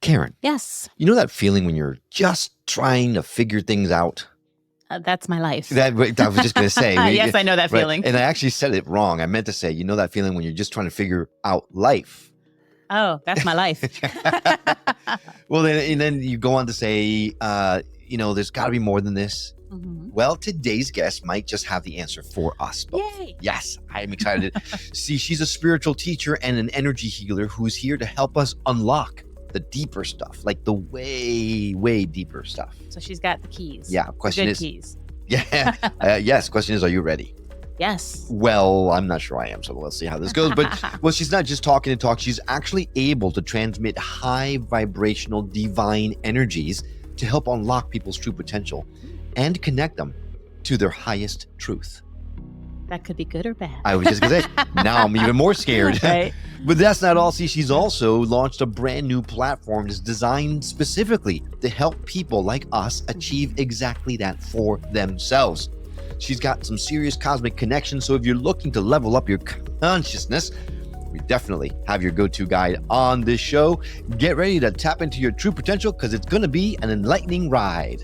Karen. Yes. You know that feeling when you're just trying to figure things out? That's my life. I was just going to say. Yes, I know that feeling. And I actually said it wrong. I meant to say, you know that feeling when you're just trying to figure out life? Oh, that's my life. Well, then you go on to say, there's got to be more than this. Mm-hmm. Well, today's guest might just have the answer for us both. Yay! Yes, I'm excited. See, she's a spiritual teacher and an energy healer who's here to help us unlock the deeper stuff, like the way, way deeper stuff. So she's got the keys. Yeah. Question is, keys. Yeah. Yes. Question is, are you ready? Yes. Well, I'm not sure I am, so let's see how this goes. But well, she's not just talking to talk. She's actually able to transmit high vibrational divine energies to help unlock people's true potential and connect them to their highest truth. That could be good or bad. I was just going to say, now I'm even more scared. Right. But that's not all. See, she's also launched a brand new platform that's designed specifically to help people like us achieve exactly that for themselves. She's got some serious cosmic connections. So if you're looking to level up your consciousness, we definitely have your go-to guide on this show. Get ready to tap into your true potential because it's going to be an enlightening ride.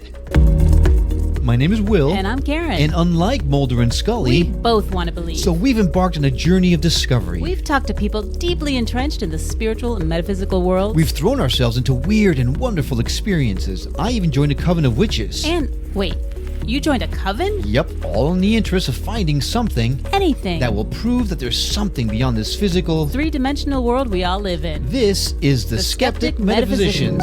My name is Will. And I'm Karen. And unlike Mulder and Scully, we both want to believe. So we've embarked on a journey of discovery. We've talked to people deeply entrenched in the spiritual and metaphysical world. We've thrown ourselves into weird and wonderful experiences. I even joined a coven of witches. And wait, you joined a coven? Yep, all in the interest of finding something. Anything. That will prove that there's something beyond this physical, three-dimensional world we all live in. This is the Skeptic Metaphysicians.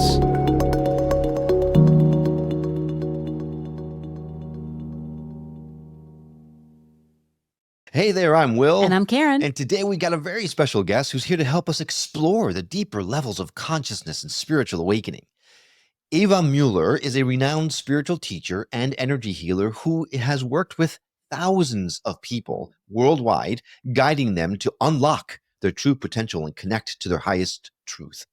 Hey there, I'm Will. And I'm Karen. And today we got a very special guest who's here to help us explore the deeper levels of consciousness and spiritual awakening. Eva Mueller is a renowned spiritual teacher and energy healer who has worked with thousands of people worldwide, guiding them to unlock their true potential and connect to their highest truth.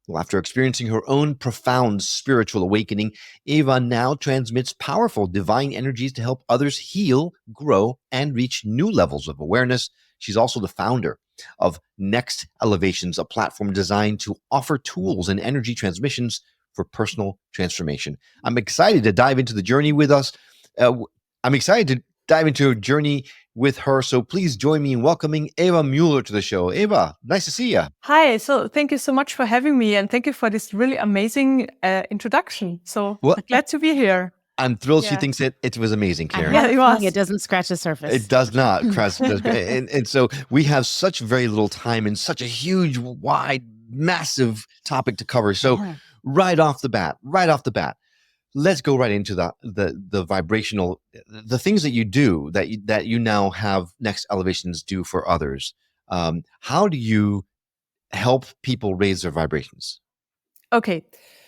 Well, after experiencing her own profound spiritual awakening, Eva now transmits powerful divine energies to help others heal, grow, and reach new levels of awareness. She's also the founder of Next Elevations, a platform designed to offer tools and energy transmissions for personal transformation. I'm excited to dive into the journey with us. I'm excited to dive into a journey with her. So please join me in welcoming Eva Mueller to the show. Eva, nice to see you. Hi. So thank you so much for having me. And thank you for this really amazing introduction. So glad to be here. I'm thrilled she thinks it was amazing, Karen. Yeah, it was. It doesn't scratch the surface. It does not. and so we have such very little time and such a huge, wide, massive topic to cover. So right off the bat, let's go right into the vibrational, the things that you do that you now have Next Elevations do for others. How do you help people raise their vibrations? Okay.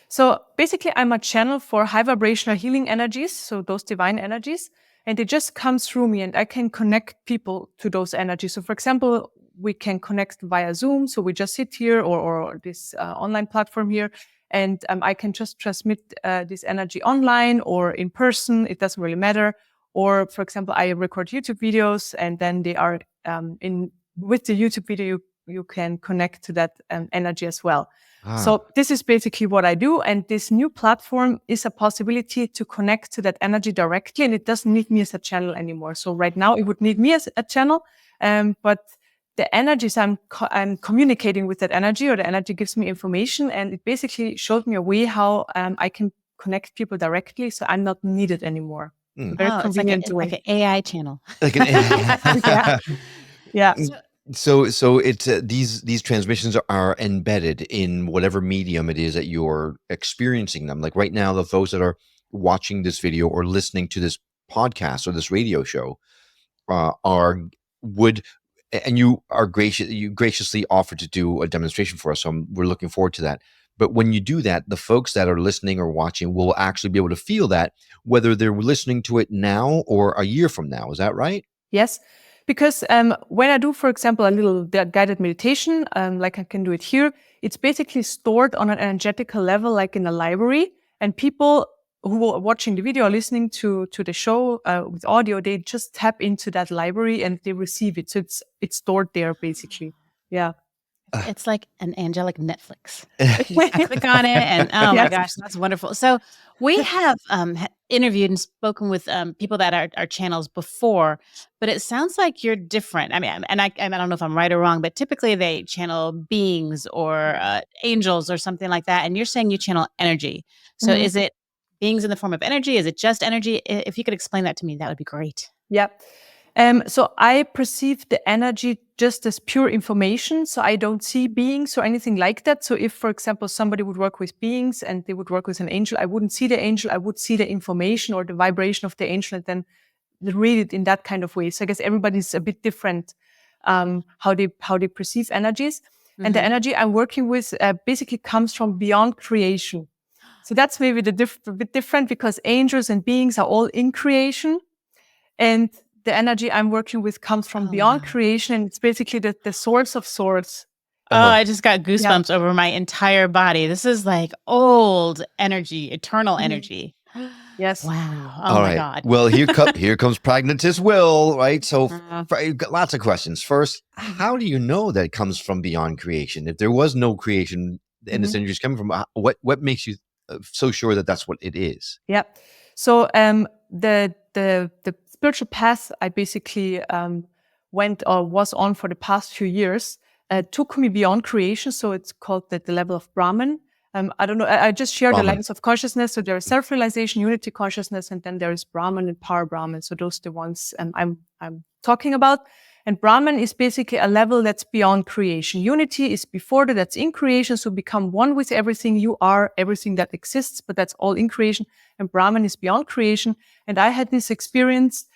So basically I'm a channel for high vibrational healing energies. So those divine energies, and it just comes through me and I can connect people to those energies. So for example, we can connect via Zoom. So we just sit here or this online platform here. And I can just transmit this energy online or in person. It doesn't really matter. Or, for example, I record YouTube videos, and then they are with the YouTube video. You can connect to that energy as well. So this is basically what I do. And this new platform is a possibility to connect to that energy directly, and it doesn't need me as a channel anymore. So right now it would need me as a channel, but the energies I'm communicating with that energy, or the energy gives me information, and it basically showed me a way how I can connect people directly, so I'm not needed anymore. Very convenient way. Like an AI channel. Like an AI. Yeah. So it's these transmissions are embedded in whatever medium it is that you're experiencing them. Like right now, the folks that are watching this video or listening to this podcast or this radio show and you graciously offered to do a demonstration for us. So we're looking forward to that. But when you do that, the folks that are listening or watching will actually be able to feel that, whether they're listening to it now or a year from now. Is that right? Yes. Because when I do, for example, a little guided meditation, like I can do it here, it's basically stored on an energetical level, like in a library. And people who are watching the video or listening to the show with audio, they just tap into that library and they receive it. So it's stored there, basically. Yeah. It's like an angelic Netflix. You click on it, and oh my Yes. gosh, that's wonderful. So we have interviewed and spoken with people that are our channels before, but it sounds like you're different. I mean, and I don't know if I'm right or wrong, but typically they channel beings or angels or something like that, and you're saying you channel energy. So Mhm. is it beings in the form of energy? Is it just energy? If you could explain that to me, that would be great. Yeah. So I perceive the energy just as pure information. So I don't see beings or anything like that. So if, for example, somebody would work with beings and they would work with an angel, I wouldn't see the angel. I would see the information or the vibration of the angel and then read it in that kind of way. So I guess everybody's a bit different, how they perceive energies. And the Mhm. energy I'm working with basically comes from beyond creation. So that's maybe a bit different because angels and beings are all in creation. And the energy I'm working with comes from Oh, beyond wow. creation. And it's basically the source of source. Oh, I just got Yeah. goosebumps over my entire body. This is like old energy, eternal Mhm. energy. Yes. Wow. Oh All my right. God. Well, here comes pragmatist Will, right? So Uh, you've got lots of questions. First, how do you know that it comes from beyond creation? If there was no creation and this Mhm. energy is coming from, what makes you so sure that that's what it is? Yeah. So the spiritual path I basically went or was on for the past few years took me beyond creation. So it's called the level of Brahman. I don't know. I just share the Brahman. levels of consciousness. So there is self-realization, unity consciousness, and then there is Brahman and Parabrahman. So those are the ones I'm talking about. And Brahman is basically a level that's beyond creation. Unity is before that, that's in creation. So become one with everything. You are everything that exists, but that's all in creation. And Brahman is beyond creation. And I had this experience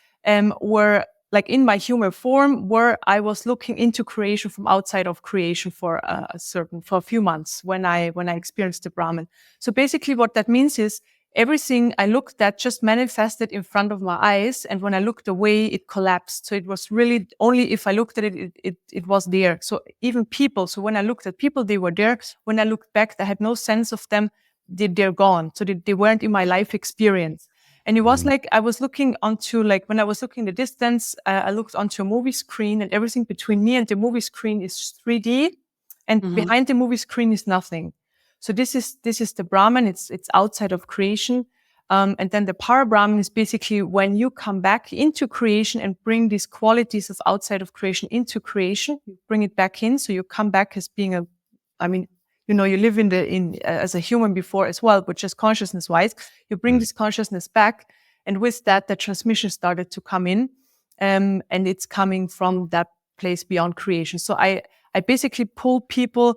where, like in my human form, where I was looking into creation from outside of creation for a few months when I experienced the Brahman. So basically, what that means is everything I looked at just manifested in front of my eyes. And when I looked away, it collapsed. So it was really only if I looked at it, it was there. So even people. So when I looked at people, they were there. When I looked back, I had no sense of them. They're gone. So they weren't in my life experience. And it was like, I was looking onto, like, when I was looking in the distance, I looked onto a movie screen and everything between me and the movie screen is 3D. And Mhm. behind the movie screen is nothing. So this is the Brahman. It's outside of creation. And then the Parabrahman is basically when you come back into creation and bring these qualities of outside of creation into creation, you bring it back in. So you come back as being you live as a human before as well, but just consciousness wise, you bring this consciousness back. And with that, the transmission started to come in. And it's coming from that place beyond creation. So I basically pull people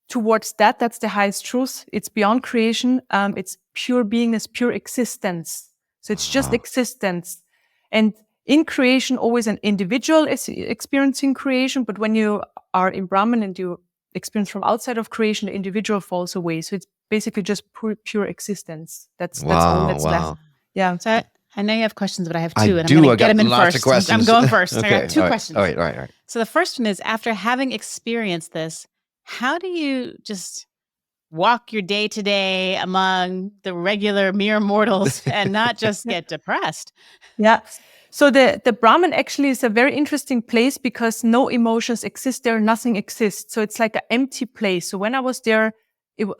towards that. That's the highest truth. It's beyond creation. It's pure beingness, pure existence. So it's just existence. And in creation, always an individual is experiencing creation. But when you are in Brahman and you experience from outside of creation, the individual falls away. So it's basically just pure existence. That's all that's left. Yeah. So I know you have questions, but I have I two, and I'm do. going to I get got them in lots first. of questions. I'm going first. I Okay. got two all right, questions. All right. So the first one is, after having experienced this, how do you just walk your day to day among the regular mere mortals and not just get depressed? Yeah. So the Brahman actually is a very interesting place because no emotions exist there. Nothing exists. So it's like an empty place. So when I was there,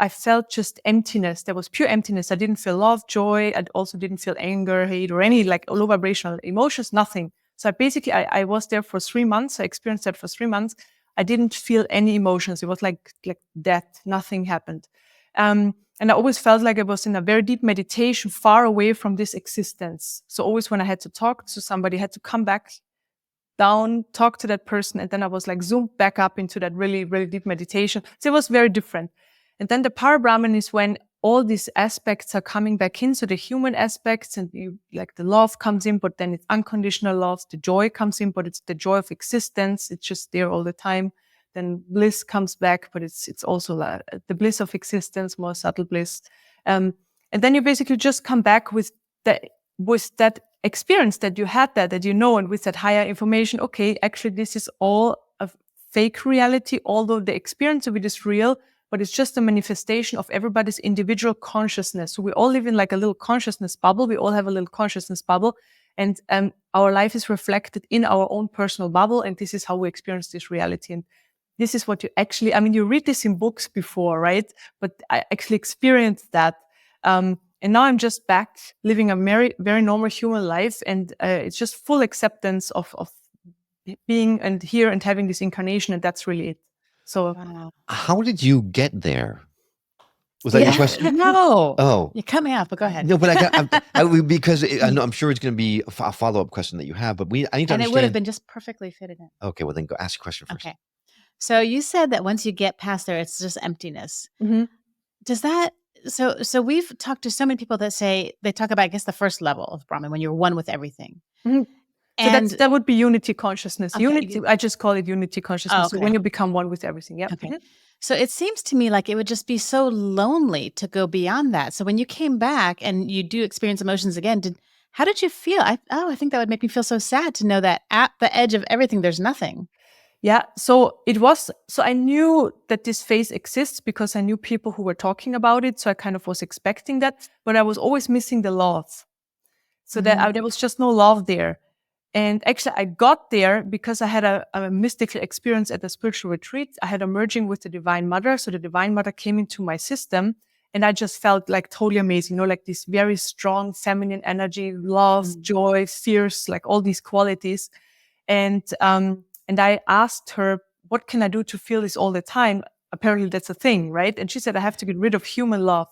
I felt just emptiness. There was pure emptiness. I didn't feel love, joy. I also didn't feel anger, hate, or any like low vibrational emotions, nothing. So I was there for 3 months. I experienced that for 3 months. I didn't feel any emotions. It was like death. Nothing happened. And I always felt like I was in a very deep meditation, far away from this existence. So always when I had to talk to somebody, I had to come back down, talk to that person. And then I was like zoomed back up into that really, really deep meditation. So it was very different. And then the Parabrahman is when all these aspects are coming back in. So the human aspects and like the love comes in, but then it's unconditional love. The joy comes in, but it's the joy of existence. It's just there all the time. Then bliss comes back, but it's also the bliss of existence, more subtle bliss. And then you basically just come back with that experience that you had that you know, and with that higher information. Okay, actually, this is all a fake reality, although the experience of it is real, but it's just a manifestation of everybody's individual consciousness. So we all live in like a little consciousness bubble. We all have a little consciousness bubble, and our life is reflected in our own personal bubble, and this is how we experience this reality. And this is what you actually, I mean, you read this in books before, right? But I actually experienced that. And now I'm just back living a very, very normal human life. And it's just full acceptance of being and here and having this incarnation. And that's really it. So Wow. How did you get there? Was that your question? No. Oh. You cut me off, but go ahead. No, but because I know, I'm sure it's going to be a follow-up question that you have, but I need to And it would have understand. been just perfectly fitted in. Okay, well then go ask your question first. Okay. So you said that once you get past there, it's just emptiness. mhm. Does that so we've talked to so many people that say they talk about, I guess, the first level of Brahman when you're one with everything. Mhm. So And that would be unity consciousness. Okay, Unity, I just call it unity consciousness. So okay. when you become one with everything. Yeah. Okay. So it seems to me like it would just be so lonely to go beyond that. So when you came back and you do experience emotions again, how did you feel? I think that would make me feel so sad to know that at the edge of everything, there's nothing. Yeah. So I knew that this phase exists because I knew people who were talking about it. So I kind of was expecting that, but I was always missing the love. So that there was just no love there. And actually, I got there because I had a mystical experience at a spiritual retreat. I had a merging with the Divine Mother. So the Divine Mother came into my system and I just felt like totally amazing, like this very strong feminine energy, love, joy, fierce, like all these qualities. And I asked her, what can I do to feel this all the time? Apparently that's a thing, right? And she said, I have to get rid of human love.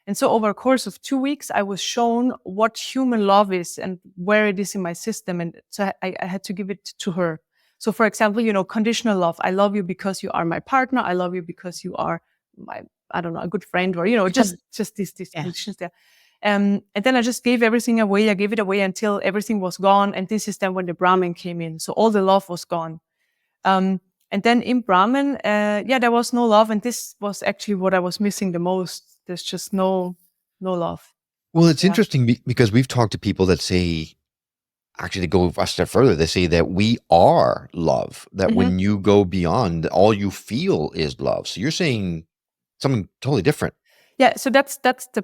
And so over a course of 2 weeks, I was shown what human love is and where it is in my system. And so I had to give it to her. So for example, conditional love. I love you because you are my partner. I love you because you are my, I don't know, a good friend or, just these conditions there. And then I just gave everything away. I gave it away until everything was gone. And this is then when the Brahman came in. So all the love was gone. And then in Brahman, there was no love. And this was actually what I was missing the most. There's just no love. Well, it's interesting because we've talked to people that say, actually, to go a step further, they say that we are love, that when you go beyond, all you feel is love. So you're saying something totally different. Yeah. So that's the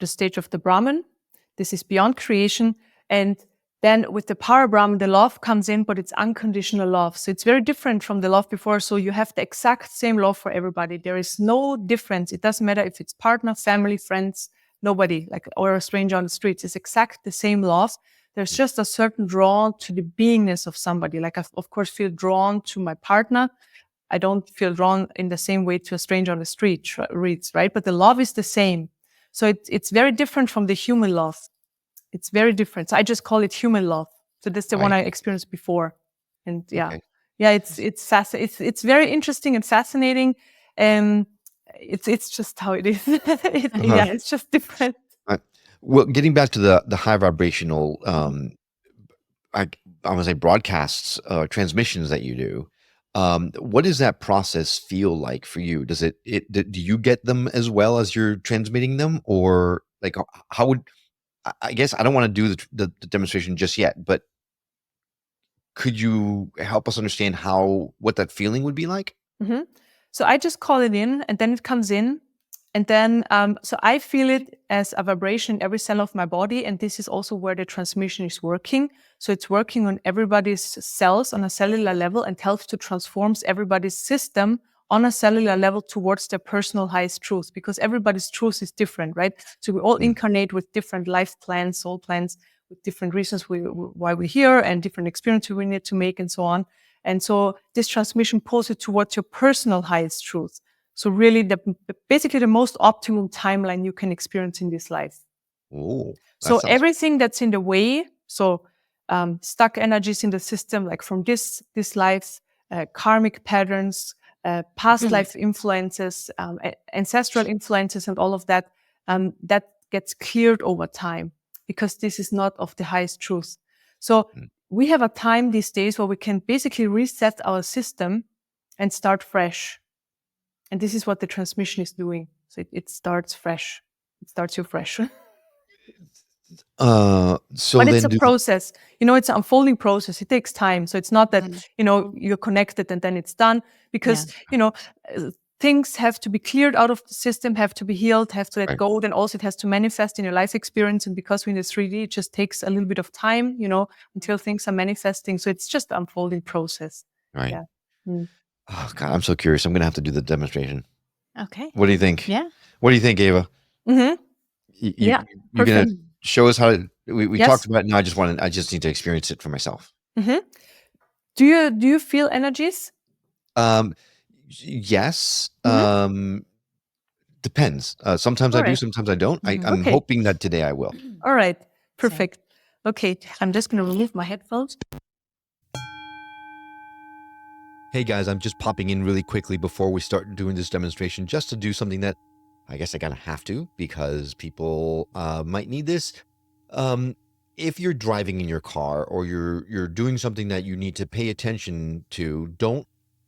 stage of the Brahman. This is beyond creation. And then with the Parabrahman, the love comes in, but it's unconditional love. So it's very different from the love before. So you have the exact same love for everybody. There is no difference. It doesn't matter if it's partner, family, friends, nobody, or a stranger on the streets. It's exact the same love. There's just a certain drawn to the beingness of somebody. Like I, of course, feel drawn to my partner. I don't feel drawn in the same way to a stranger on the street, right? But the love is the same. So it's very different from the human love. It's very different. So I just call it human love. So that's the one I experienced before. And it's very interesting and fascinating. It's just how it is. It's just different. Well, getting back to the high vibrational, I want to say broadcasts, transmissions that you do. What does that process feel like for you? Does do you get them as well as you're transmitting them, or like how would? I guess I don't want to do the demonstration just yet, but could you help us understand what that feeling would be like? Mm-hmm. So I just call it in, and then it comes in, and then so I feel it as a vibration in every cell of my body, and this is also where the transmission is working. So it's working on everybody's cells on a cellular level and helps to transform everybody's system on a cellular level towards their personal highest truth, because everybody's truth is different, right? So we all incarnate with different life plans, soul plans, with different reasons why we're here and different experiences we need to make and so on. And so this transmission pulls you towards your personal highest truth. So really basically the most optimal timeline you can experience in this life. Oh, so everything that's in the way, so stuck energies in the system, like from this life, karmic patterns, past life influences, ancestral influences, and all of that, that gets cleared over time, because this is not of the highest truth. So we have a time these days where we can basically reset our system and start fresh. And this is what the transmission is doing. So it starts fresh. It starts you fresh. But it's a process. It's an unfolding process. It takes time. So it's not that, you're connected and then it's done, because, things have to be cleared out of the system, have to be healed, have to let go. Then also it has to manifest in your life experience. And because we're in the 3D, it just takes a little bit of time, until things are manifesting. So it's just an unfolding process. Right. Yeah. Oh God, I'm so curious. I'm gonna have to do the demonstration. Okay. What do you think? Yeah. What do you think, Eva? Mm-hmm. You, Yeah, you're gonna perfect. show us how to, we talked Yes. about it. Now I just need to experience it for myself. Mm-hmm. Do you feel energies? Um, yes. Mm-hmm. Depends. Sometimes All I do, right. sometimes I don't. Mhm. I'm Okay. hoping that today I will. All right. Same. Perfect. Okay. I'm just going to remove my headphones. Hey guys, I'm just popping in really quickly before we start doing this demonstration, just to do something that I guess I kind of have to because people might need this. If you're driving in your car or you're doing something that you need to pay attention to, don't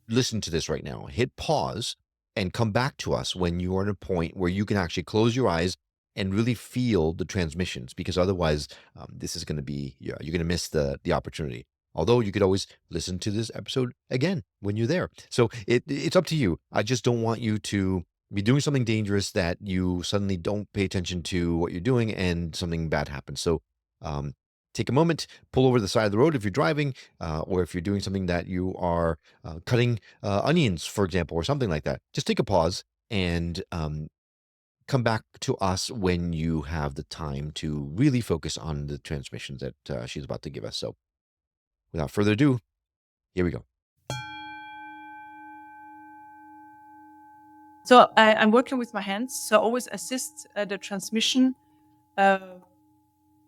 listen to this right now. Hit pause and come back to us when you are at a point where you can actually close your eyes and really feel the transmissions, because otherwise, this is going to be you're going to miss the opportunity. Although you could always listen to this episode again when you're there. So it's up to you. I just don't want you to be doing something dangerous that you suddenly don't pay attention to what you're doing and something bad happens. So um, take a moment, pull over the side of the road if you're driving, or if you're doing something that you are cutting onions, for example, or something like that. Just take a pause and come back to us when you have the time to really focus on the transmissions that she's about to give us. So without further ado, here we go. So I'm working with my hands. So I always assist the transmission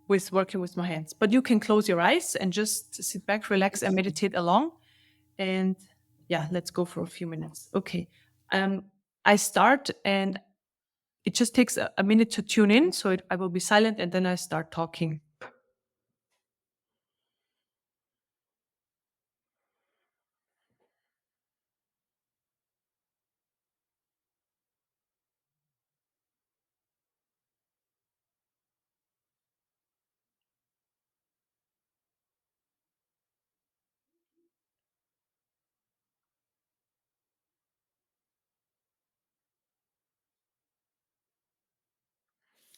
with working with my hands. But you can close your eyes and just sit back, relax, and meditate along. And yeah, let's go for a few minutes. Okay. I start and it just takes a minute to tune in. So I will be silent and then I start talking.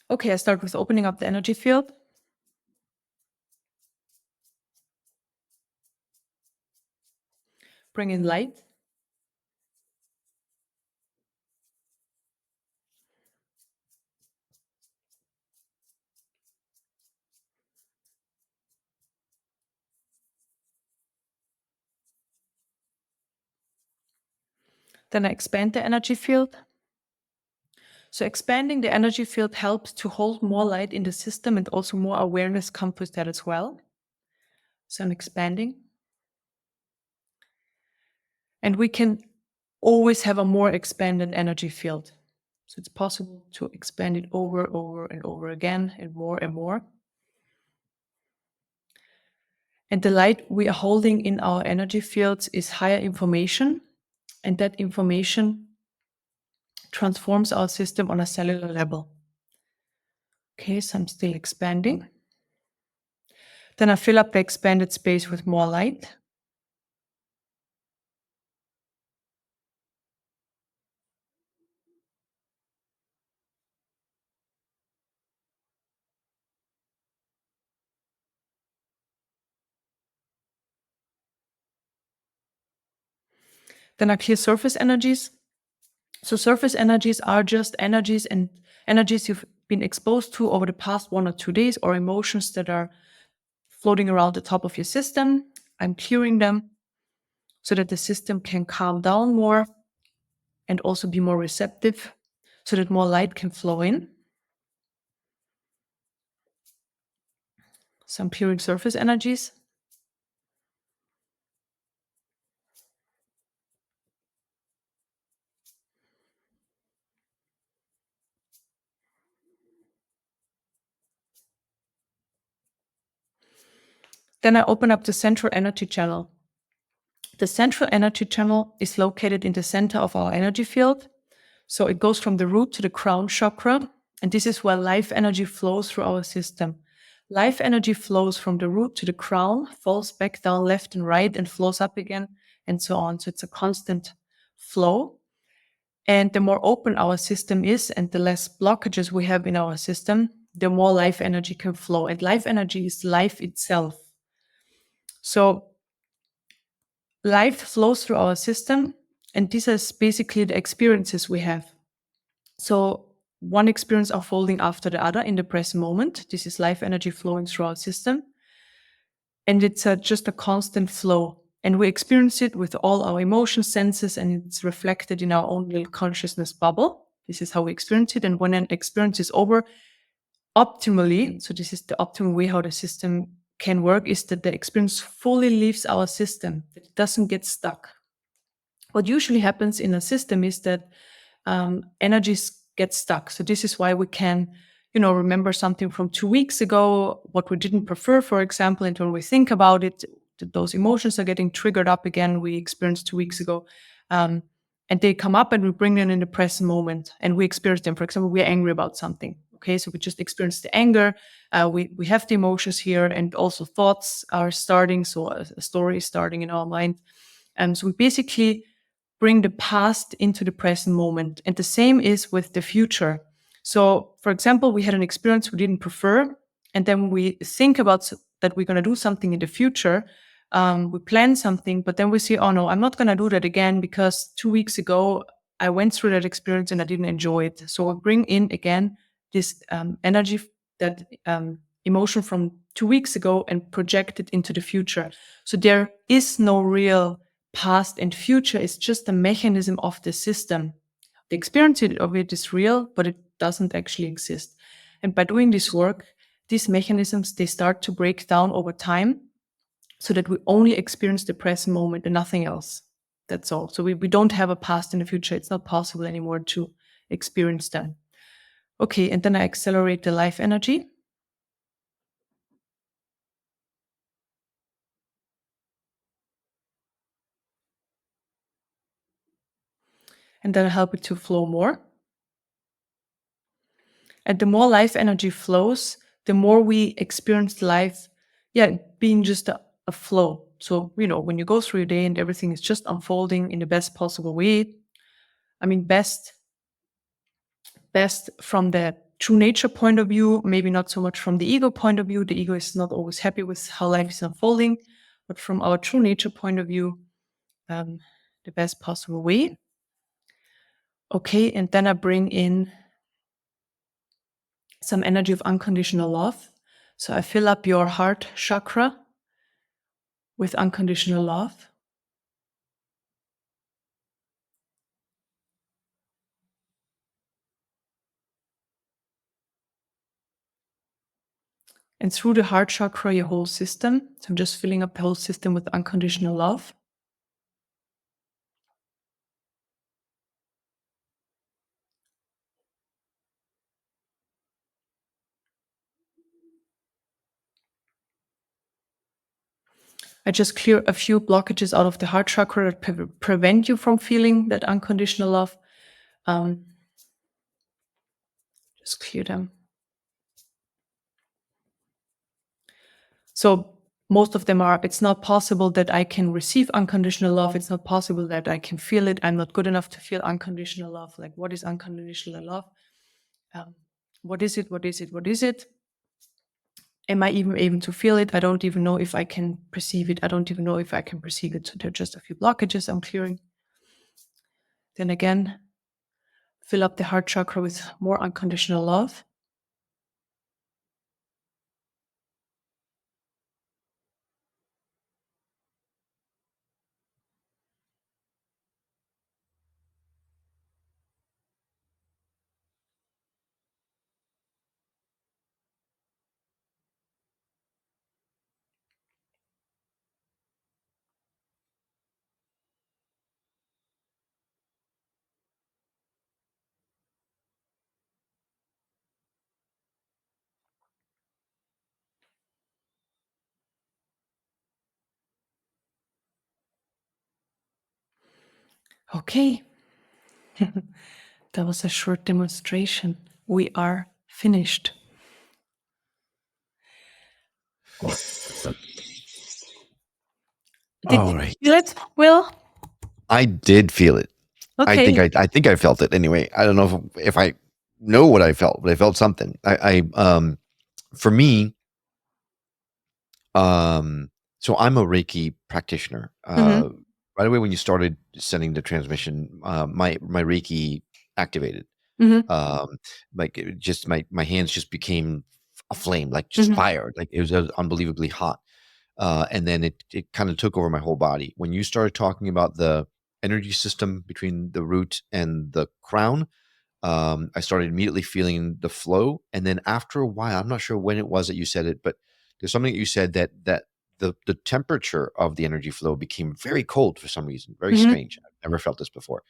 Okay, I start with opening up the energy field. Bring in light. Then I expand the energy field. So expanding the energy field helps to hold more light in the system and also more awareness comes with that as well. So I'm expanding. And we can always have a more expanded energy field. So it's possible to expand it over and over again and more and more. And the light we are holding in our energy fields is higher information. And that information transforms our system on a cellular level. Okay, so I'm still expanding. Then I fill up the expanded space with more light. Then I clear surface energies. So surface energies are just energies and energies you've been exposed to over the past 1 or 2 days, or emotions that are floating around the top of your system. I'm clearing them so that the system can calm down more and also be more receptive so that more light can flow in. So I'm clearing surface energies. Then I open up the central energy channel. The central energy channel is located in the center of our energy field. So it goes from the root to the crown chakra. And this is where life energy flows through our system. Life energy flows from the root to the crown, falls back down left and right, and flows up again, and so on. So it's a constant flow. And the more open our system is and the less blockages we have in our system, the more life energy can flow. And life energy is life itself. So life flows through our system And these are basically the experiences we have. So one experience unfolding after the other in the present moment. This is life energy flowing through our system. And it's just a constant flow. And we experience it with all our emotion senses, and it's reflected in our own little consciousness bubble. This is how we experience it. And when an experience is over, optimally, so this is the optimal way how the system can work, is that the experience fully leaves our system, that it doesn't get stuck. What usually happens in a system is that energies get stuck. So this is why we can, remember something from 2 weeks ago, what we didn't prefer, for example, and when we think about it, those emotions are getting triggered up again, we experienced 2 weeks ago. And they come up and we bring them in the present moment and we experience them. For example, we're angry about something. Okay, so we just experience the anger. We have the emotions here, and also thoughts are starting. So a story is starting in our mind. So we basically bring the past into the present moment. And the same is with the future. So, for example, we had an experience we didn't prefer, and then we think about that we're going to do something in the future. We plan something, but then we say, oh no, I'm not going to do that again because 2 weeks ago I went through that experience and I didn't enjoy it. So we bring in again this energy, that emotion from 2 weeks ago, and project it into the future. So there is no real past and future. It's just a mechanism of the system. The experience of it is real, but it doesn't actually exist. And by doing this work, these mechanisms, they start to break down over time, so that we only experience the present moment and nothing else. That's all. So we don't have a past and a future. It's not possible anymore to experience them. Okay, and then I accelerate the life energy. And then I help it to flow more. And the more life energy flows, the more we experience life, being just a flow. So, when you go through your day and everything is just unfolding in the best possible way, I mean, best from the true nature point of view, maybe not so much from the ego point of view. The ego is not always happy with how life is unfolding, but from our true nature point of view, the best possible way. Okay, and then I bring in some energy of unconditional love. So I fill up your heart chakra with unconditional love. And through the heart chakra, your whole system. So I'm just filling up the whole system with unconditional love. I just clear a few blockages out of the heart chakra that prevent you from feeling that unconditional love. Just clear them. So most of them are, it's not possible that I can receive unconditional love. It's not possible that I can feel it. I'm not good enough to feel unconditional love. Like, what is unconditional love? What is it? What is it? What is it? Am I even able to feel it? I don't even know if I can perceive it. I don't even know if I can perceive it. So there are just a few blockages I'm clearing. Then again, fill up the heart chakra with more unconditional love. Okay. That was a short demonstration. We are finished. Did All you right. feel it, Will? I did feel it. Okay. I think I felt it anyway. I don't know if I know what I felt, but I felt something. For me, so I'm a Reiki practitioner. Mhm. right away when you started sending the transmission, my Reiki activated. Mm-hmm. Like it just my hands just became a flame, like just fire. Like it was unbelievably hot. And then it kind of took over my whole body. When you started talking about the energy system between the root and the crown, I started immediately feeling the flow. And then after a while, I'm not sure when it was that you said it, but there's something that you said that the temperature of the energy flow became very cold for some reason, very strange. I've never felt this before.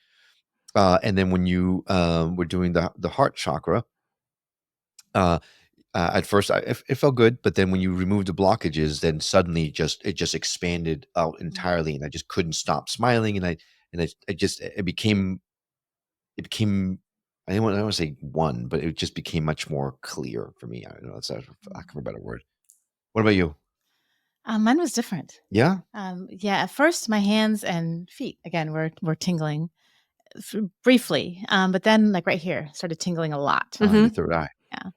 And then when you were doing the heart chakra, at first it felt good, but then when you removed the blockages, then suddenly it just expanded out entirely, and I just couldn't stop smiling, and I just it became I don't want to say one, but it just became much more clear for me. I don't know, that's a lack of a better word. What about you? Mine was different. Yeah. Yeah, at first my hands and feet again were tingling briefly, but then like right here started tingling a lot. Your third eye. Yeah,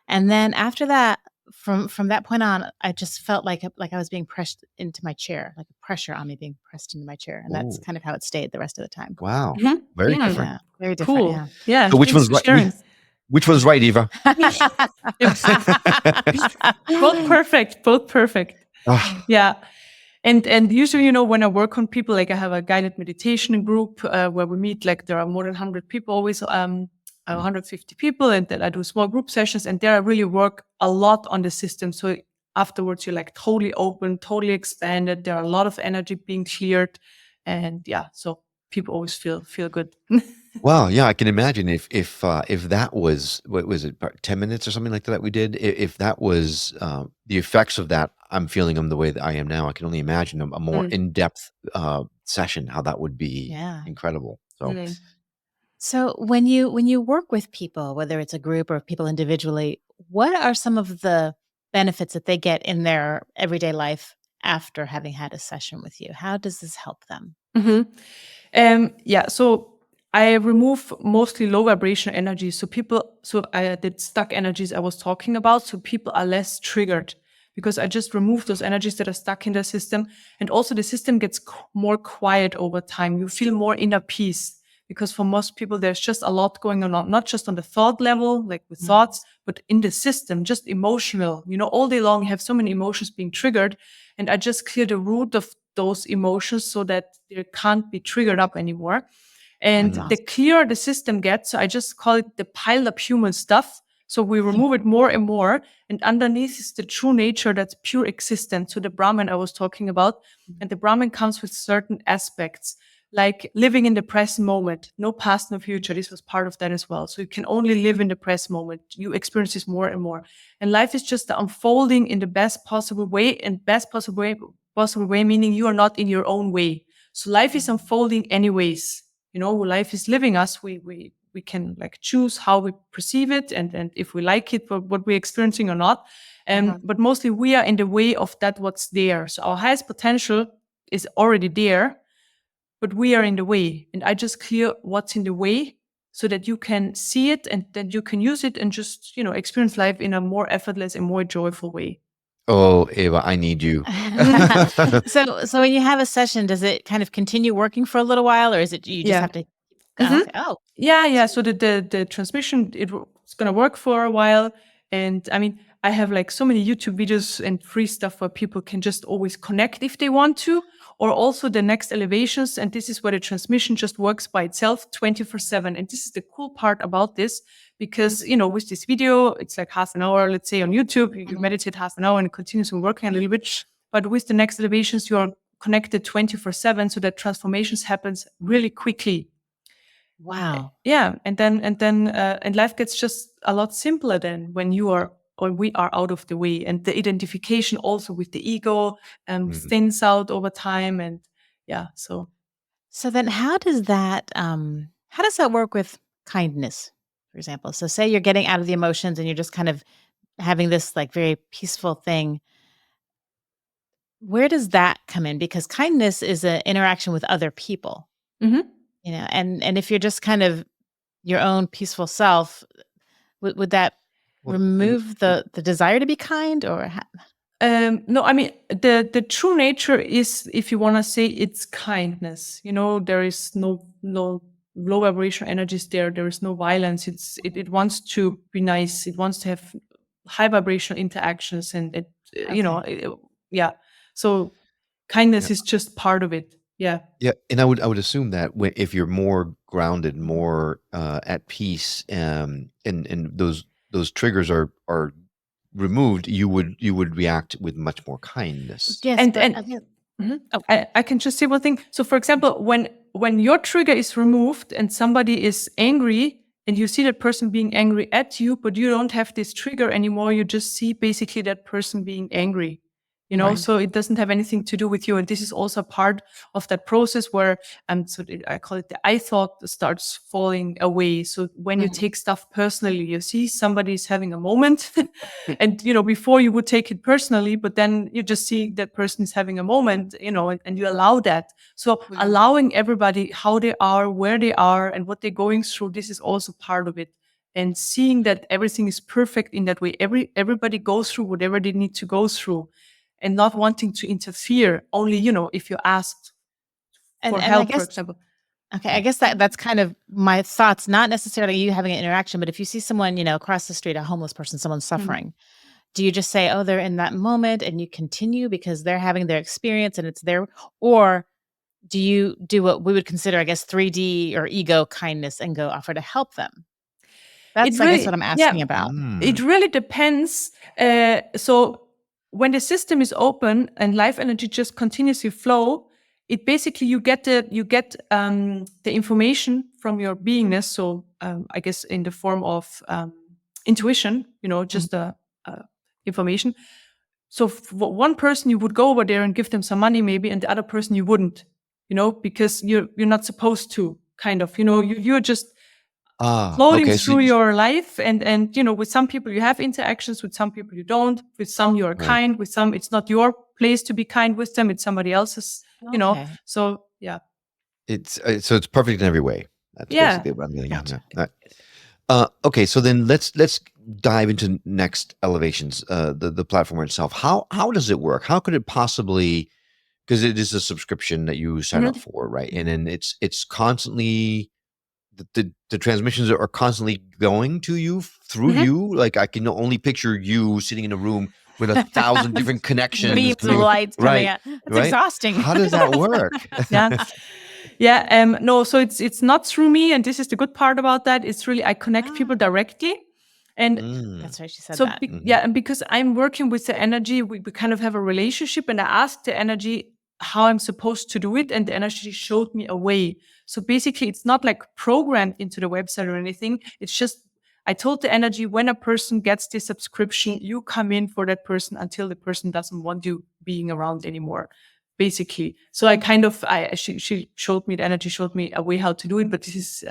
and then after that, from that point on, I just felt like I was being pressed into my chair, like a pressure on me being pressed into my chair, and that's Ooh. kind of how it stayed the rest of the time. Wow. Very Yeah. different. Yeah, very different. Cool. Yeah. So which Thanks one's for right? sharing. Which one's right, Eva? Both perfect. Both perfect. Ah, Yeah. And usually, when I work on people, like I have a guided meditation group where we meet, like there are more than 100 people, always 150 people, and then I do small group sessions, and there I really work a lot on the system. So afterwards, you're like totally open, totally expanded. There are a lot of energy being cleared, and yeah, so people always feel good. Wow, yeah, I can imagine if that was what was it, about 10 minutes or something like that we did. If that was the effects of that, I'm feeling them the way that I am now. I can only imagine a more in-depth session, how that would be Yeah. incredible. So, Mm. So when you work with people, whether it's a group or people individually, what are some of the benefits that they get in their everyday life after having had a session with you? How does this help them? Yeah, so I remove mostly low vibration energy. So I did stuck energies I was talking about. So people are less triggered because I just remove those energies that are stuck in the system. And also the system gets more quiet over time. You feel more inner peace because for most people, there's just a lot going on, not just on the thought level, like with thoughts, but in the system, just emotional. All day long, you have so many emotions being triggered. And I just clear the root of those emotions so that they can't be triggered up anymore. And That's the awesome. clearer the system gets, so I just call it the piled up human stuff. So we remove it more and more. And underneath is the true nature that's pure existence. So the Brahman I was talking about. And the Brahman comes with certain aspects, like living in the present moment, no past, no future. This was part of that as well. So you can only live in the present moment. You experience this more and more. And life is just the unfolding in the best possible way, and best possible way, meaning you are not in your own way. So life is unfolding anyways. Life is living us. We can like choose how we perceive it and if we like it, what we're experiencing or not. But mostly we are in the way of that what's there. So our highest potential is already there, but we are in the way. And I just clear what's in the way so that you can see it and then you can use it and just, experience life in a more effortless and more joyful way. oh, Eva, I need you. So when you have a session, does it kind of continue working for a little while, or is it you just Yeah. have to? Mhm. Okay. Oh, Yeah. So the transmission, it's going to work for a while. And I mean, I have like so many YouTube videos and free stuff where people can just always connect if they want to, or also the next elevations. And this is where the transmission just works by itself 24/7. And this is the cool part about this, because, with this video, it's like half an hour, let's say on YouTube, you meditate half an hour and it continues working a little bit. But with the next elevations, you are connected 24/7 so that transformations happens really quickly. wow. Yeah, and life gets just a lot simpler then when you are or we are out of the way, and the identification also with the ego Mhm. thins out over time, and yeah, so So then, how does that work with kindness, for example? So say you're getting out of the emotions and you're just kind of having this like very peaceful thing. Where does that come in? Because kindness is an interaction with other people, Mhm. and if you're just kind of your own peaceful self, would that Well, and remove the desire to be kind, or No, I mean the true nature is, if you want to say, it's kindness. There is no low vibration energies there. There is no violence. It wants to be nice. It wants to have high vibrational interactions, and yeah. So kindness is just part of it. Yeah. Yeah, and I would assume that if you're more grounded, more at peace, and those triggers are removed, you would react with much more kindness. Yes, And but Mhm. Oh. I can just say one thing. So, for example, when your trigger is removed and somebody is angry, and you see that person being angry at you, but you don't have this trigger anymore, you just see basically that person being angry. Right. So it doesn't have anything to do with you. And this is also part of that process where, I call it the I thought starts falling away. So when you Mhm. take stuff personally, you see somebody is having a moment and, before you would take it personally, but then you just see that person is having a moment, and you allow that. So allowing everybody how they are, where they are, and what they're going through, this is also part of it. And seeing that everything is perfect in that way. Everybody goes through whatever they need to go through, and not wanting to interfere, only, if you asked And for I help, for guess example. Okay, I guess that's kind of my thoughts, not necessarily you having an interaction, but if you see someone, across the street, a homeless person, someone's suffering, do you just say, oh, they're in that moment and you continue because they're having their experience and it's their, or do you do what we would consider, I guess, 3D or ego kindness and go offer to help them? That's, I guess, what I'm asking Yeah, about. it really depends. So when the system is open and life energy just continuously flow, it basically you get the information from your beingness. So I guess in the form of intuition, just information. So for one person you would go over there and give them some money maybe, and the other person you wouldn't, because you're not supposed to, kind of, you're just floating Okay, so through your life, and with some people you have interactions, with some people you don't, with some you're right. kind, with some it's not your place to be kind with them, it's somebody else's. Okay. So yeah. It's perfect in every way. That's Yeah. basically what I'm getting at. Gotcha. Yeah. Okay, so then let's dive into next elevations, the platform itself. How does it work? How could it possibly? Because it is a subscription that you sign up for, right? And then it's constantly the transmissions are constantly going to you through you. Like I can only picture you sitting in a room with 1,000 different connections Beams of coming, lights coming right? out. That's Right? exhausting. How does that work? Yeah. Yeah. No, so it's not through me, and this is the good part about that. It's really I connect people directly. And That's right. She said so that. yeah, and because I'm working with the energy, we kind of have a relationship, and I asked the energy how I'm supposed to do it, and the energy showed me a way. So basically, it's not like programmed into the website or anything. It's just I told the energy, when a person gets this subscription, you come in for that person until the person doesn't want you being around anymore. Basically, so I kind of she showed me, the energy showed me a way how to do it, but this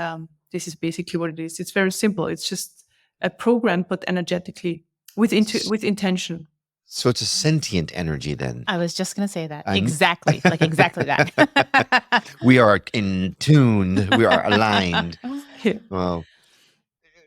is basically what it is. It's very simple. It's just a program, but energetically with intention. So it's a sentient energy then. I was just going to say that. I'm- Exactly. Like exactly that. We are in tune. We are aligned. Well,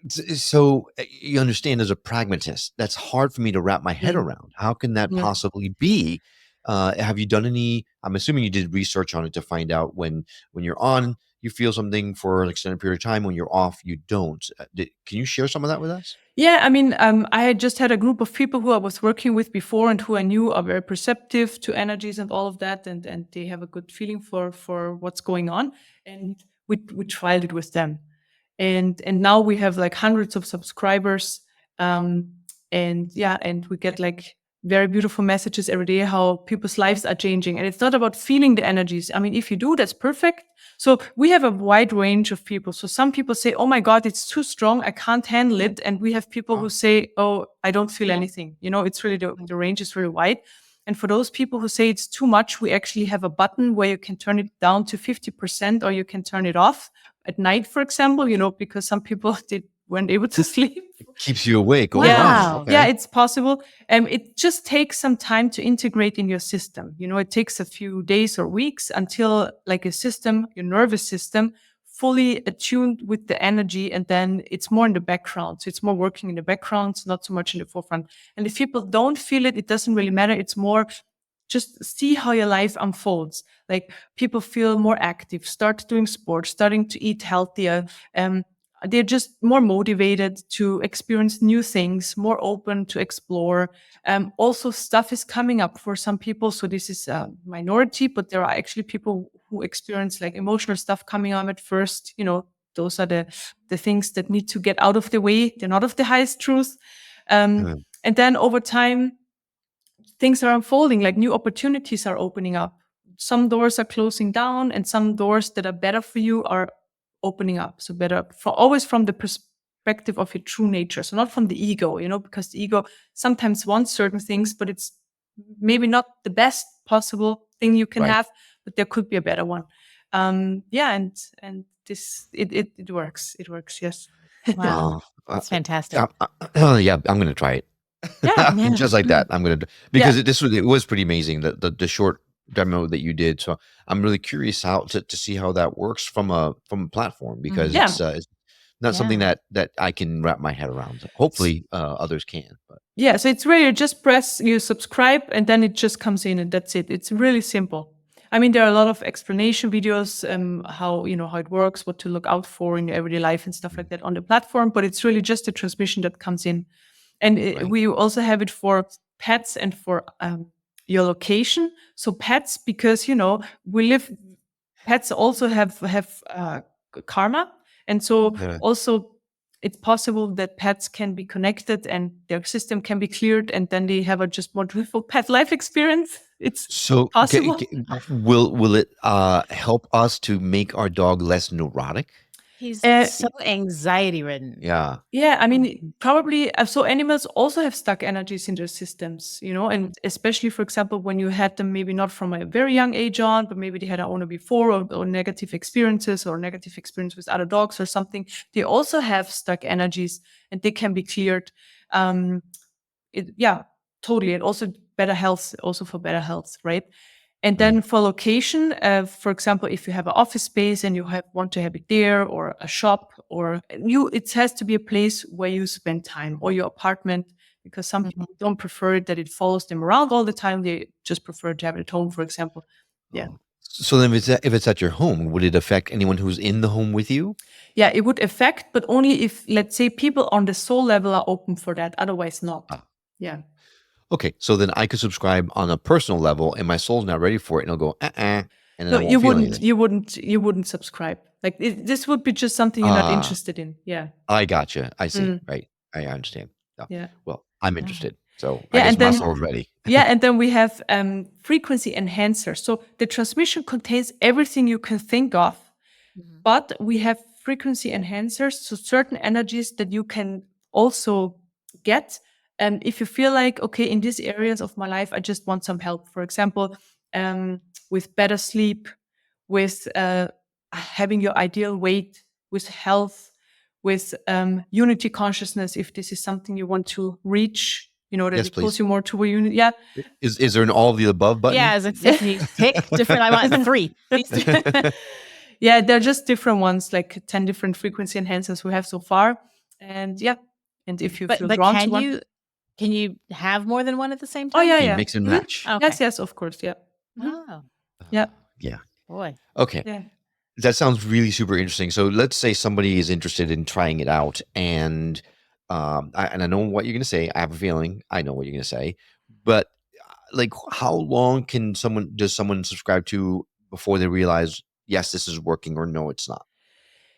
so you understand, as a pragmatist, that's hard for me to wrap my head around. How can that possibly be? Have you done any? I'm assuming you did research on it to find out when you're on, you feel something for an extended period of time. When you're off, you don't. Can you share some of that with us? Yeah, I mean, I had just had a group of people who I was working with before and who I knew are very perceptive to energies and all of that, and they have a good feeling for what's going on, and we tried it with them, and now we have like hundreds of subscribers, and yeah, and we get like very beautiful messages every day how people's lives are changing, and it's not about feeling the energies. I mean, if you do, that's perfect. So we have a wide range of people. So some people say, oh my God, it's too strong, I can't handle it. And we have people who say, oh, I don't feel anything. It's really, the range is very wide. And for those people who say it's too much, we actually have a button where you can turn it down to 50%, or you can turn it off at night, for example, because some people weren't able to sleep. Keeps you awake. Oh, Wow. wow. Okay. Yeah, it's possible. It just takes some time to integrate in your system. It takes a few days or weeks until like a system, your nervous system, fully attuned with the energy, and then it's more in the background. So it's more working in the background, not so much in the forefront. And if people don't feel it, it doesn't really matter. It's more just see how your life unfolds. Like people feel more active, start doing sports, starting to eat healthier. They're just more motivated to experience new things, more open to explore. Also, stuff is coming up for some people. So this is a minority, but there are actually people who experience like emotional stuff coming up at first. You know, those are the things that need to get out of the way. They're not of the highest truth. And then over time, things are unfolding, like new opportunities are opening up. Some doors are closing down, and some doors that are better for you are opening up. So better always from the perspective of your true nature. So not from the ego, because the ego sometimes wants certain things, but it's maybe not the best possible thing you can have, but there could be a better one. And this, it works. It works. Yes. Wow. That's fantastic. Yeah, I'm going to try it. Yeah. Just like that. I'm going to, because it was pretty amazing, the short demo that you did. So I'm really curious to see how that works from a platform, because it's not something that I can wrap my head around. Hopefully others can. But yeah, so it's really just you subscribe, and then it just comes in, and that's it. It's really simple. I mean, there are a lot of explanation videos, how it works, what to look out for in your everyday life and stuff like that on the platform. But it's really just a transmission that comes in, and we also have it for pets and for your location. So pets, because pets also have karma, and so also it's possible that pets can be connected and their system can be cleared, and then they have a just more joyful pet life experience. It's so possible. Will it help us to make our dog less neurotic? He's so anxiety ridden. Yeah. Yeah, I mean, probably. So animals also have stuck energies in their systems, and especially, for example, when you had them maybe not from a very young age on, but maybe they had an owner before, or negative experiences or negative experience with other dogs or something. They also have stuck energies, and they can be cleared. Totally. And also better health, also for better health, right? And then for location, for example, if you have an office space and you want to have it there, or a shop, or it has to be a place where you spend time, or your apartment, because some people don't prefer it, that it follows them around all the time. They just prefer to have it at home, for example. Yeah. So then if it's at your home, would it affect anyone who's in the home with you? Yeah, it would affect, but only if, let's say, people on the soul level are open for that. Otherwise not. Yeah. Okay, so then I could subscribe on a personal level, and my soul's not ready for it, and it'll go, and then No, I won't feel anything. you wouldn't subscribe. Like this would be just something you're not interested in. Yeah. I gotcha. I see. Right. I understand. Yeah. Well, I'm interested. So Yeah, I guess and my then- soul's ready. Yeah, and then we have frequency enhancers. So the transmission contains everything you can think of, but we have frequency enhancers, so certain energies that you can also get. And if you feel like, okay, in these areas of my life, I just want some help. For example, with better sleep, with having your ideal weight, with health, with unity consciousness, if this is something you want to reach, that Yes, it pulls please. you more to a unity. Yeah. Is there an all of the above button? Yeah, as a Tiffany tick different. I want 3. Yeah, they're just different ones, like 10 different frequency enhancers we have so far. And and if you feel But drawn to can one. can you have more than one at the same Oh, time? yeah, Can you yeah. mix and Mhm. match? Okay. Yes, of course. Yeah. Oh, Yeah. Yeah. boy. Okay. Yeah. That sounds really super interesting. So let's say somebody is interested in trying it out, and I know what you're going to say. I have a feeling I know what you're going to say, but like, how long does someone subscribe to before they realize, yes, this is working, or no, it's not?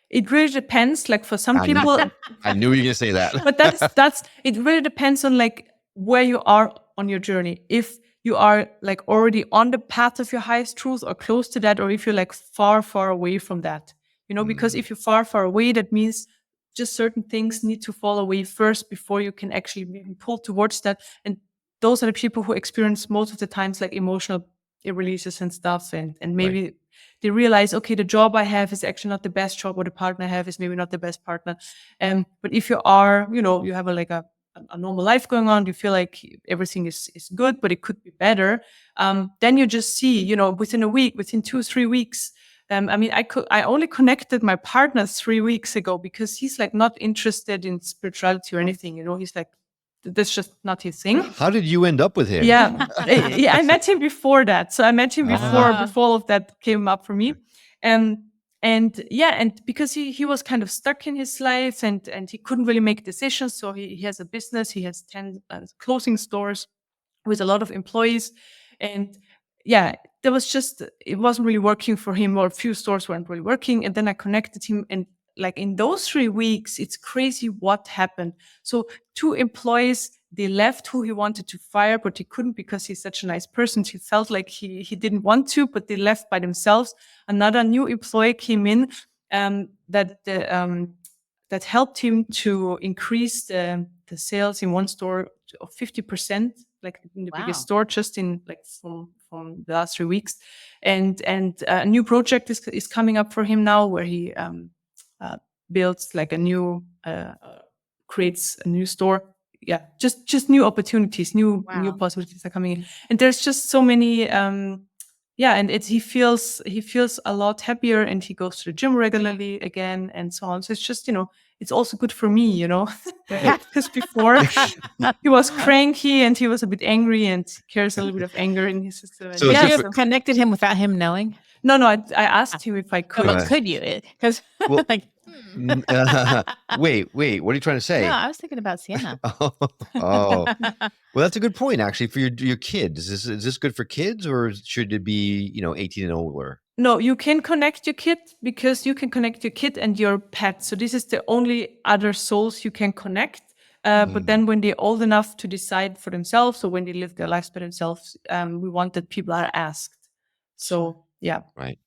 It really depends. Like for some people, I knew you were going to say that. but it really depends on like where you are on your journey. If you are like already on the path of your highest truth or close to that, or if you're like far, far away from that, because if you're far, far away, that means just certain things need to fall away first before you can actually maybe pull towards that. And those are the people who experience most of the times like emotional releases and stuff. And maybe they realize, okay, the job I have is actually not the best job, or the partner I have is maybe not the best partner. But if you are, you have a normal life going on, you feel like everything is good, but it could be better. Then you just see, within a week, within 2-3 weeks, I only connected my partner 3 weeks ago because he's like not interested in spirituality or anything. He's like, that's just not his thing. How did you end up with him? Yeah, I met him before that. So I met him before all of that came up for me. And because he was kind of stuck in his life and he couldn't really make decisions. So he has a business. He has 10 clothing stores with a lot of employees. And it wasn't really working for him, or a few stores weren't really working. And then I connected him, and like in those 3 weeks, it's crazy what happened. So 2 employees, they left who he wanted to fire, but he couldn't because he's such a nice person. He felt like he didn't want to, but they left by themselves. Another new employee came in that helped him to increase the sales in one store of 50%, like in the biggest store, just in like from the last 3 weeks. And a new project is coming up for him now, where he builds like creates a new store. Yeah, just new opportunities, new possibilities are coming in, and there's just so many. And he feels a lot happier, and he goes to the gym regularly again, and so on. So it's just it's also good for me, because before he was cranky and he was a bit angry and carries a little bit of anger in his system. So you connected him without him knowing? No, I asked him if I could. But could you? Because wait, what are you trying to say? No, I was thinking about Sienna. Well, that's a good point, actually, for your kids. Is this good for kids, or should it be 18 and older? No, you can connect your kid, because you can connect your kid and your pet. So this is the only other souls you can connect. But then when they're old enough to decide for themselves, or when they live their lives by themselves, we want that people are asked. So yeah. Right.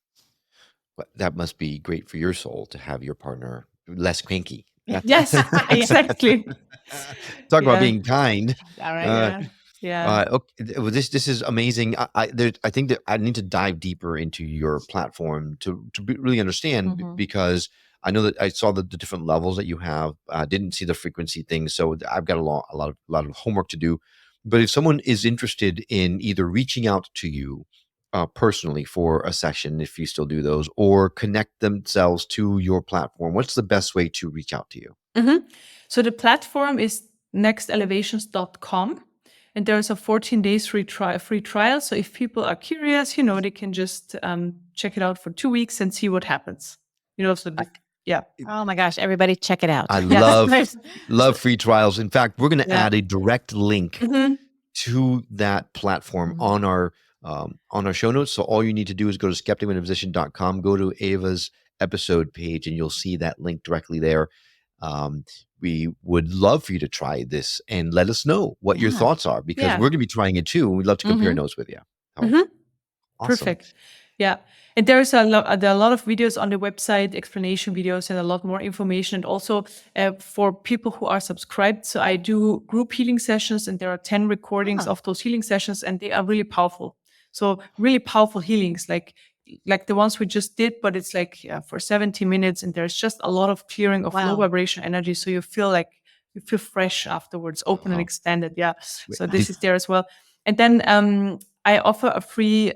But that must be great for your soul to have your partner less cranky. Yes, exactly. Talk about being kind. All right. Okay. Well, this is amazing. I think that I need to dive deeper into your platform to really understand, because I know that I saw the different levels that you have. I didn't see the frequency thing, so I've got a lot of homework to do. But if someone is interested in either reaching out to you personally for a session, if you still do those, or connect themselves to your platform, what's the best way to reach out to you? So the platform is nextelevations.com, and there's a 14 days free trial. So if people are curious, they can just check it out for 2 weeks and see what happens. Oh my gosh, everybody check it out. I love free trials. In fact, we're going to add a direct link to that platform on our show notes. So all you need to do is go to skepticmetaphysician.com, go to Eva's episode page, and you'll see that link directly there. We would love for you to try this and let us know what your thoughts are, because we're going to be trying it too. And we'd love to compare notes with you. Awesome. Perfect. Yeah. And there are a lot of videos on the website, explanation videos, and a lot more information. And also for people who are subscribed. So I do group healing sessions, and there are 10 recordings of those healing sessions, and they are really powerful. So really powerful healings, like the ones we just did, but it's like for 70 minutes, and there's just a lot of clearing of low vibration energy. So you feel fresh afterwards, open and extended. Yeah. So this is there as well. And then I offer a free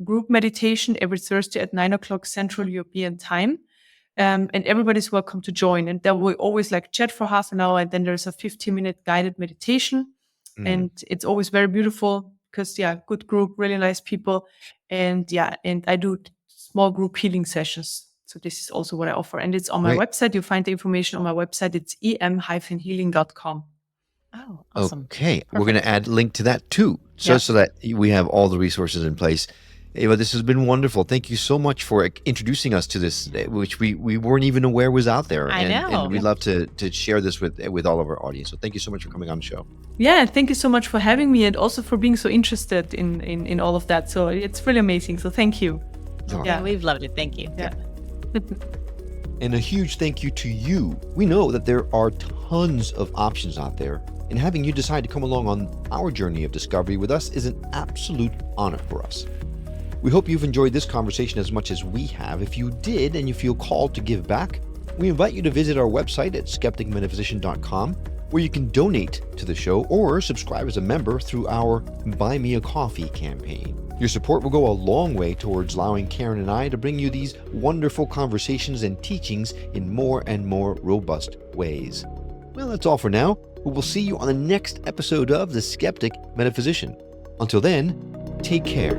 group meditation every Thursday at 9:00 Central European Time. And everybody's welcome to join. And then we always chat for half an hour, and then there's a 15-minute guided meditation. And it's always very beautiful, because good group, really nice people. And I do small group healing sessions. So this is also what I offer. And it's on my website. You'll find the information on my website. It's em-healing.com. Oh, awesome. Okay. Perfect. We're going to add a link to that too, so that we have all the resources in place. Eva, this has been wonderful. Thank you so much for introducing us to this, which we weren't even aware was out there. I know. And we'd love to share this with all of our audience. So thank you so much for coming on the show. Yeah, thank you so much for having me, and also for being so interested in all of that. So it's really amazing. So thank you. Yeah, we've loved it. Thank you. Yeah. And a huge thank you to you. We know that there are tons of options out there, and having you decide to come along on our journey of discovery with us is an absolute honor for us. We hope you've enjoyed this conversation as much as we have. If you did and you feel called to give back, we invite you to visit our website at skepticmetaphysician.com, where you can donate to the show or subscribe as a member through our Buy Me a Coffee campaign. Your support will go a long way towards allowing Karen and I to bring you these wonderful conversations and teachings in more and more robust ways. Well, that's all for now. We will see you on the next episode of The Skeptic Metaphysician. Until then, take care.